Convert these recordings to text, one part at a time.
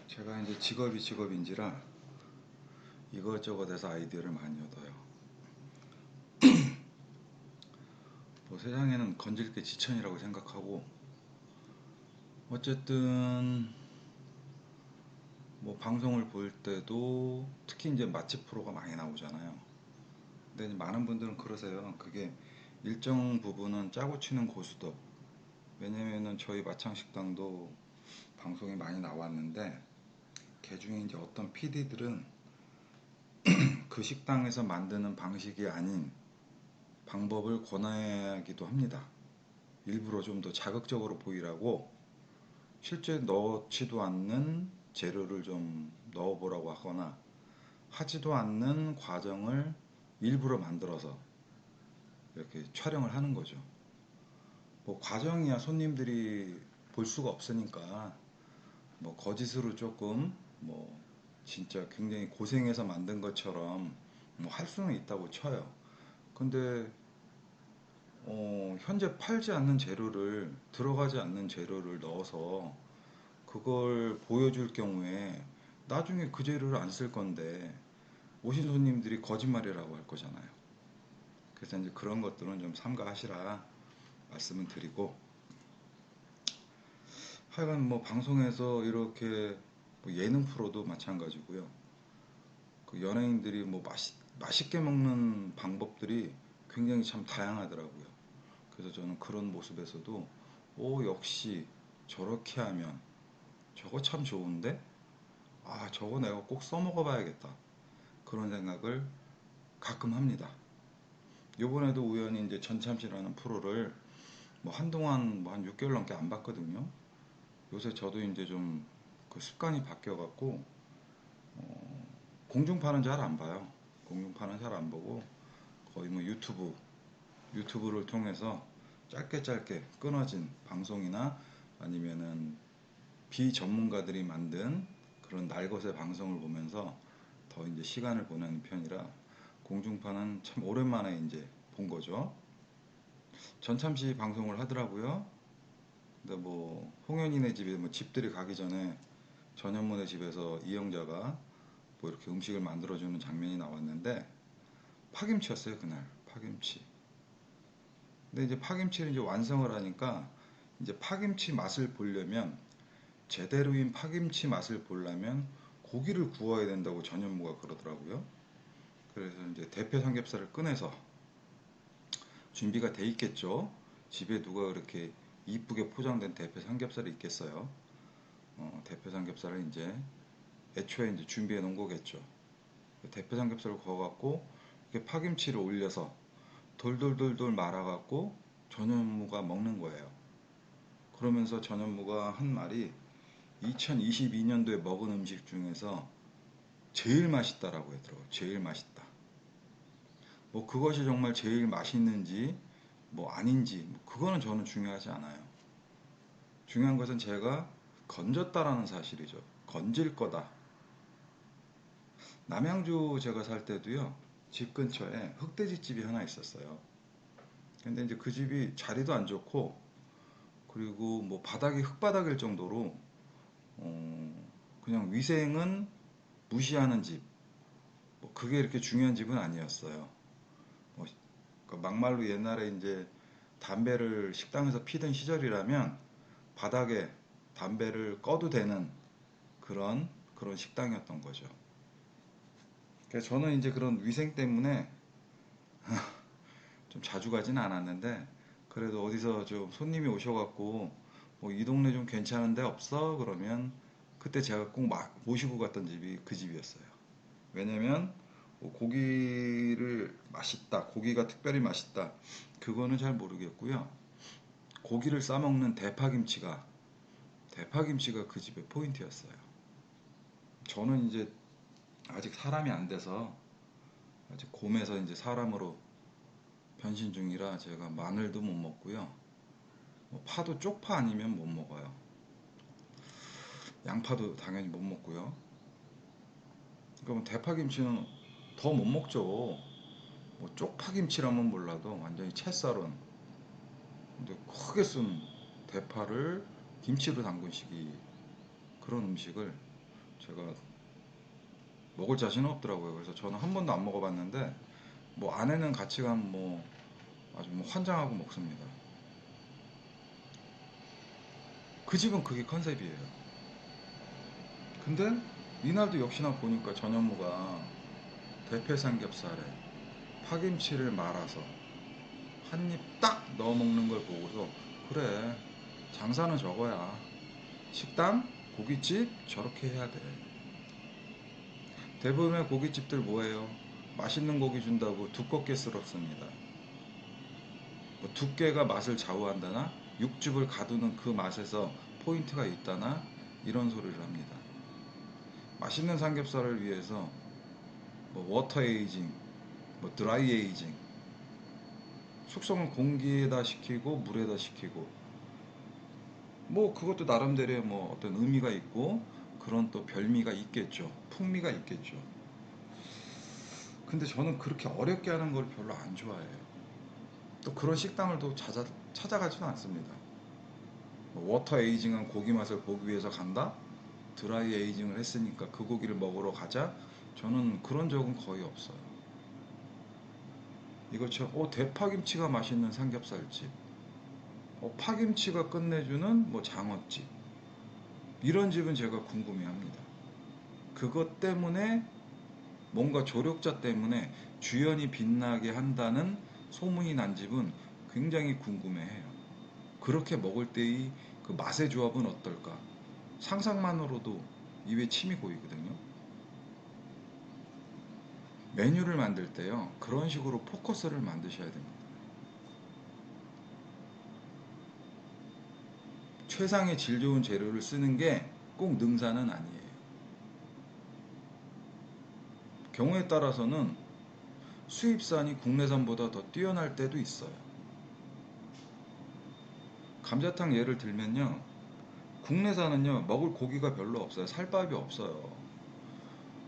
제가 이제 직업인지라 이것저것 해서 아이디어를 많이 얻어요. 뭐 세상에는 건질 게 지천이라고 생각하고, 어쨌든 뭐 방송을 볼 때도 특히 이제 맛집 프로가 많이 나오잖아요. 근데 이제 많은 분들은 그러세요. 그게 일정 부분은 짜고 치는 고수도. 왜냐면은 저희 마창식당도 방송이 많이 나왔는데, 개중에 이제 어떤 PD들은 그 식당에서 만드는 방식이 아닌 방법을 권하기도 합니다. 일부러 좀 더 자극적으로 보이라고 실제 넣지도 않는 재료를 좀 넣어보라고 하거나 하지도 않는 과정을 일부러 만들어서 이렇게 촬영을 하는 거죠. 뭐 과정이야 손님들이 볼 수가 없으니까 뭐 거짓으로 조금 뭐 진짜 굉장히 고생해서 만든 것처럼 뭐 할 수는 있다고 쳐요. 근데 현재 팔지 않는 재료를, 들어가지 않는 재료를 넣어서 그걸 보여줄 경우에 나중에 그 재료를 안 쓸 건데 오신 손님들이 거짓말이라고 할 거잖아요. 그래서 이제 그런 것들은 좀 삼가하시라 말씀을 드리고, 하여간 뭐 방송에서 이렇게 뭐 예능 프로도 마찬가지고요. 그 연예인들이 뭐 맛있게 먹는 방법들이 굉장히 참 다양하더라고요. 그래서 저는 그런 모습에서도 역시 저렇게 하면 저거 참 좋은데, 저거 내가 꼭 써먹어 봐야겠다, 그런 생각을 가끔 합니다. 요번에도 우연히 이제 전참시라는 프로를 뭐 한동안 뭐 한 6개월 넘게 안 봤거든요. 요새 저도 이제 좀 그 습관이 바뀌어갖고 공중파는 잘 안 봐요. 공중파는 잘 안 보고 거의 뭐 유튜브를 통해서 짧게 짧게 끊어진 방송이나 아니면은 비전문가들이 만든 그런 날것의 방송을 보면서 더 이제 시간을 보내는 편이라 공중파는 참 오랜만에 이제 본 거죠. 전참시 방송을 하더라고요. 근데 뭐 홍현이네 집에 뭐 집들이 가기 전에 전현무네 집에서 이영자가 뭐 이렇게 음식을 만들어주는 장면이 나왔는데, 파김치였어요 그날. 파김치. 근데 이제 파김치를 이제 완성을 하니까, 이제 파김치 맛을 보려면, 제대로인 파김치 맛을 보려면 고기를 구워야 된다고 전현무가 그러더라고요. 그래서 이제 대패 삼겹살을 꺼내서, 준비가 돼 있겠죠. 집에 누가 그렇게 이쁘게 포장된 대패 삼겹살이 있겠어요. 대패 삼겹살을 이제 애초에 이제 준비해 놓은 거겠죠. 대패 삼겹살을 구워갖고 이렇게 파김치를 올려서 돌돌돌돌 말아갖고 전현무가 먹는 거예요. 그러면서 전현무가 한 말이 2022년도에 먹은 음식 중에서 제일 맛있다라고 하더라고요. 제일 맛있다. 뭐 그것이 정말 제일 맛있는지 뭐 아닌지 뭐 그거는 저는 중요하지 않아요. 중요한 것은 제가 건졌다라는 사실이죠. 건질 거다. 남양주 제가 살 때도요, 집 근처에 흑돼지 집이 하나 있었어요. 근데 이제 그 집이 자리도 안 좋고, 그리고 뭐 바닥이 흙바닥일 정도로 그냥 위생은 무시하는 집. 뭐 그게 이렇게 중요한 집은 아니었어요. 뭐 그러니까 막말로 옛날에 이제 담배를 식당에서 피던 시절이라면 바닥에 담배를 꺼도 되는 그런 식당이었던 거죠. 그래서 저는 이제 그런 위생 때문에 좀 자주 가지는 않았는데, 그래도 어디서 좀 손님이 오셔갖고 뭐 이 동네 좀 괜찮은 데 없어? 그러면 그때 제가 꼭 모시고 갔던 집이 그 집이었어요. 왜냐면 뭐 고기를 맛있다, 고기가 특별히 맛있다, 그거는 잘 모르겠고요. 고기를 싸먹는 대파김치가 그 집의 포인트였어요. 저는 이제 아직 사람이 안 돼서, 아직 곰에서 이제 사람으로 변신 중이라 제가 마늘도 못 먹고요. 뭐 파도 쪽파 아니면 못 먹어요. 양파도 당연히 못 먹고요. 그럼 대파김치는 더 못 먹죠. 뭐 쪽파김치라면 몰라도 완전히 채 썰은, 근데 크게 쓴 대파를 김치로 담근 식이, 그런 음식을 제가 먹을 자신은 없더라고요. 그래서 저는 한 번도 안 먹어봤는데 뭐 아내는 같이 가면 뭐 아주 뭐 환장하고 먹습니다. 그 집은 그게 컨셉이에요. 근데 이날도 역시나 보니까 전현무가 대패 삼겹살에 파김치를 말아서 한 입 딱 넣어 먹는 걸 보고서 그래, 장사는 저거야. 식당, 고깃집 저렇게 해야 돼. 대부분의 고깃집들 뭐예요? 맛있는 고기 준다고 두껍게 썰었습니다. 뭐 두께가 맛을 좌우한다나 육즙을 가두는 그 맛에서 포인트가 있다나 이런 소리를 합니다. 맛있는 삼겹살을 위해서 뭐 워터 에이징, 뭐 드라이 에이징, 숙성을 공기에다 시키고 물에다 시키고 뭐 그것도 나름대로의 뭐 어떤 의미가 있고 그런 또 별미가 있겠죠. 풍미가 있겠죠. 근데 저는 그렇게 어렵게 하는 걸 별로 안 좋아해요. 또 그런 식당을 또 찾아가지는 않습니다. 뭐 워터 에이징한 고기 맛을 보기 위해서 간다? 드라이 에이징을 했으니까 그 고기를 먹으러 가자? 저는 그런 적은 거의 없어요. 이것처럼 대파김치가 맛있는 삼겹살집, 파김치가 끝내주는 뭐 장어집, 이런 집은 제가 궁금해합니다. 그것 때문에 뭔가 조력자 때문에 주연이 빛나게 한다는 소문이 난 집은 굉장히 궁금해해요. 그렇게 먹을 때의 그 맛의 조합은 어떨까? 상상만으로도 입에 침이 고이거든요. 메뉴를 만들 때요, 그런 식으로 포커스를 만드셔야 됩니다. 최상의 질 좋은 재료를 쓰는 게 꼭 능사는 아니에요. 경우에 따라서는 수입산이 국내산보다 더 뛰어날 때도 있어요. 감자탕 예를 들면요, 국내산은요 먹을 고기가 별로 없어요. 살밥이 없어요.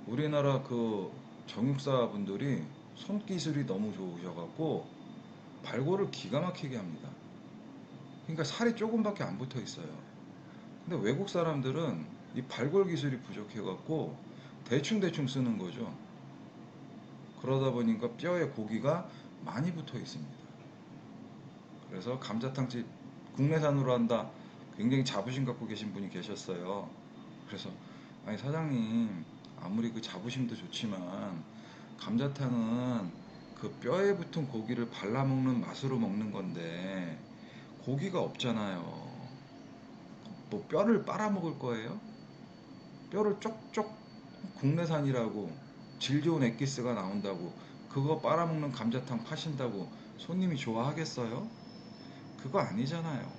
우리나라 그 정육사 분들이 손기술이 너무 좋으셔갖고 발골을 기가 막히게 합니다. 그러니까 살이 조금밖에 안 붙어 있어요. 근데 외국 사람들은 이 발골 기술이 부족해갖고 대충대충 쓰는 거죠. 그러다 보니까 뼈에 고기가 많이 붙어 있습니다. 그래서 감자탕집 국내산으로 한다, 굉장히 자부심 갖고 계신 분이 계셨어요. 그래서 아니 사장님, 아무리 그 자부심도 좋지만 감자탕은 그 뼈에 붙은 고기를 발라먹는 맛으로 먹는 건데 고기가 없잖아요. 뭐 뼈를 빨아먹을 거예요? 뼈를 쪽쪽, 국내산이라고 질 좋은 엑기스가 나온다고 그거 빨아먹는 감자탕 파신다고 손님이 좋아하겠어요? 그거 아니잖아요.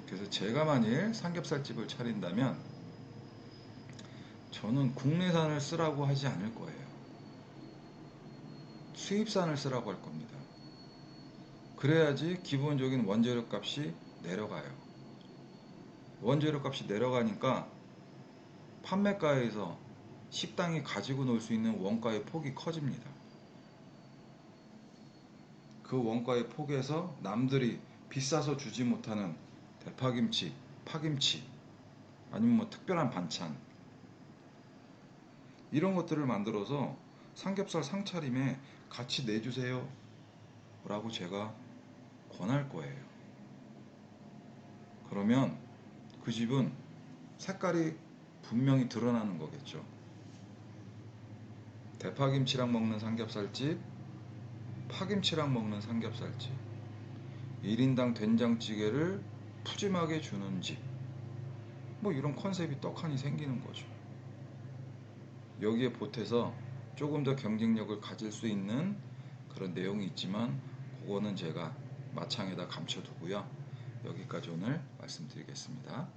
그래서 제가 만일 삼겹살집을 차린다면 저는 국내산을 쓰라고 하지 않을 거예요. 수입산을 쓰라고 할 겁니다. 그래야지 기본적인 원재료 값이 내려가요. 원재료 값이 내려가니까 판매가에서 식당이 가지고 놀 수 있는 원가의 폭이 커집니다. 그 원가의 폭에서 남들이 비싸서 주지 못하는 대파김치, 파김치, 아니면 뭐 특별한 반찬, 이런 것들을 만들어서 삼겹살 상차림에 같이 내주세요 라고 제가 권할 거예요. 그러면 그 집은 색깔이 분명히 드러나는 거겠죠. 대파김치랑 먹는 삼겹살집, 파김치랑 먹는 삼겹살집, 1인당 된장찌개를 푸짐하게 주는 집, 뭐 이런 컨셉이 떡하니 생기는 거죠. 여기에 보태서 조금 더 경쟁력을 가질 수 있는 그런 내용이 있지만 그거는 제가 마창에다 감춰두고요. 여기까지 오늘 말씀드리겠습니다.